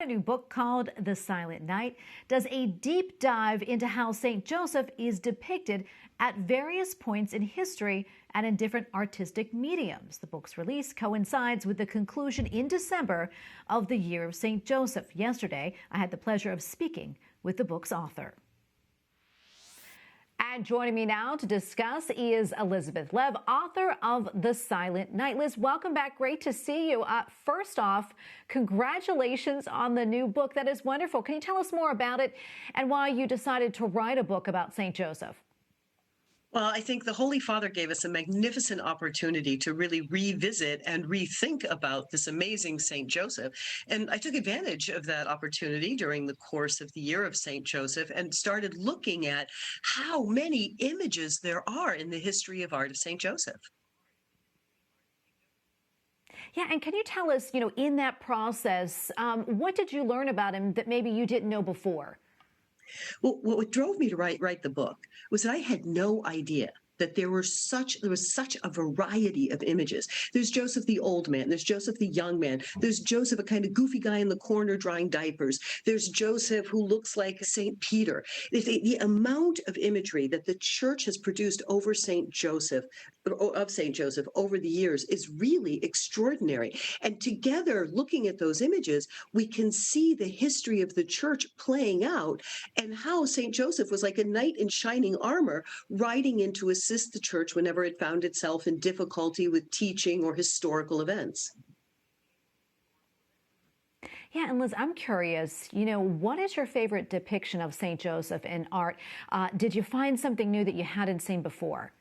new book called The Silent Night does a deep dive into how St. Joseph is depicted at various points in history and in different artistic mediums. The book's release coincides with the conclusion in December of the Year of St. Joseph. Yesterday, I had the pleasure of speaking with the book's author. And joining me now to discuss is Elizabeth Lev, author of The Silent Night. Liz, welcome back. Great to see you. First off, congratulations on the new book. That is wonderful. Can you tell us more about it and why you decided to write a book about St. Joseph? Well, I think the Holy Father gave us a magnificent opportunity to really revisit and rethink about this amazing St. Joseph. And I took advantage of that opportunity during the course of the Year of St. Joseph and started looking at how many images there are in the history of art of St. Joseph. Yeah, and can you tell us, in that process, what did you learn about him that maybe you didn't know before? Well, what drove me to write the book was that I had no idea that there was such a variety of images. There's Joseph the old man, there's Joseph the young man, there's Joseph, a kind of goofy guy in the corner drying diapers, there's Joseph who looks like St. Peter. The amount of imagery that the church has produced over St. Joseph over the years is really extraordinary. And together, looking at those images, we can see the history of the church playing out and how St. Joseph was like a knight in shining armor riding in to assist the church whenever it found itself in difficulty with teaching or historical events. Yeah, and Liz, I'm curious, what is your favorite depiction of St. Joseph in art? Did you find something new that you hadn't seen before?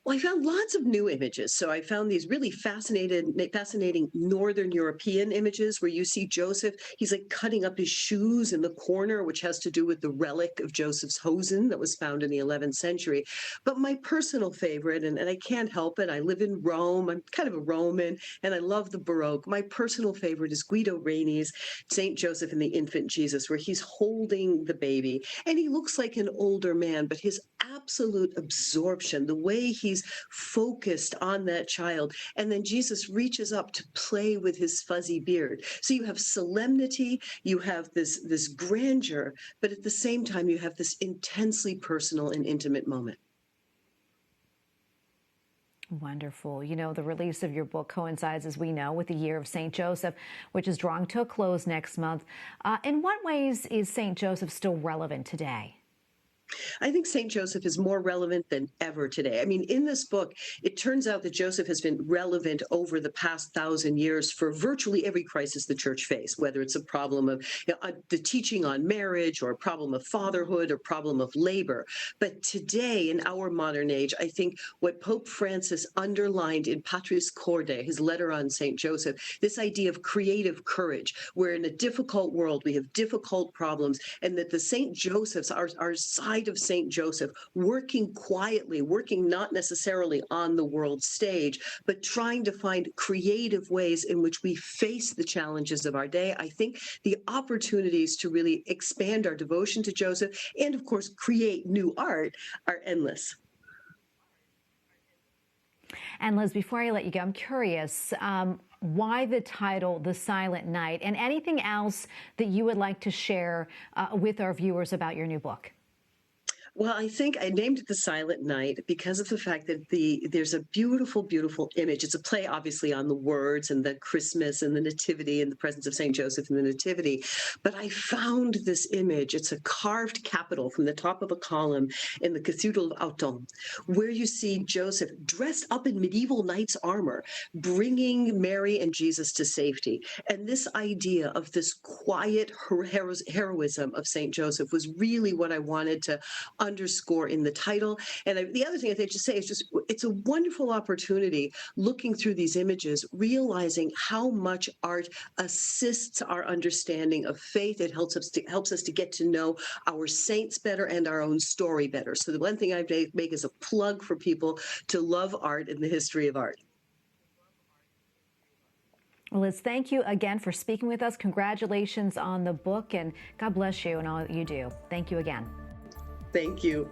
Well, I found lots of new images. So I found these really fascinating Northern European images where you see Joseph, he's like cutting up his shoes in the corner, which has to do with the relic of Joseph's hosen that was found in the 11th century. But my personal favorite, and I can't help it, I live in Rome, I'm kind of a Roman, and I love the Baroque. My personal favorite is Guido Reni's St. Joseph and the Infant Jesus, where he's holding the baby. And he looks like an older man, but his absolute absorption, the way he's focused on that child. And then Jesus reaches up to play with his fuzzy beard. So you have solemnity, you have this grandeur, but at the same time, you have this intensely personal and intimate moment. Wonderful. The release of your book coincides, as we know, with the Year of St. Joseph, which is drawing to a close next month. In what ways is St. Joseph still relevant today? I think St. Joseph is more relevant than ever today. I mean, in this book, it turns out that Joseph has been relevant over the past 1,000 years for virtually every crisis the church faced, whether it's a problem of the teaching on marriage or a problem of fatherhood or problem of labor. But today, in our modern age, I think what Pope Francis underlined in Patris Corde, his letter on St. Joseph, this idea of creative courage, where in a difficult world, we have difficult problems, and that the St. Josephs, our side of St. Joseph, working quietly, working not necessarily on the world stage, but trying to find creative ways in which we face the challenges of our day. I think the opportunities to really expand our devotion to Joseph and, of course, create new art are endless. And Liz, before I let you go, I'm curious, why the title, The Silent Night, and anything else that you would like to share with our viewers about your new book? Well, I think I named it The Silent Night because of the fact that there's a beautiful, beautiful image. It's a play, obviously, on the words and the Christmas and the Nativity and the presence of St. Joseph and the Nativity. But I found this image. It's a carved capital from the top of a column in the Cathedral of Autun, where you see Joseph dressed up in medieval knight's armor, bringing Mary and Jesus to safety. And this idea of this quiet heroism of St. Joseph was really what I wanted to underscore in the title. And the other thing I think to say is just, it's a wonderful opportunity looking through these images, realizing how much art assists our understanding of faith. It helps us to get to know our saints better and our own story better. So the one thing I make is a plug for people to love art and the history of art. Liz, thank you again for speaking with us. Congratulations on the book, and God bless you and all that you do. Thank you again. Thank you.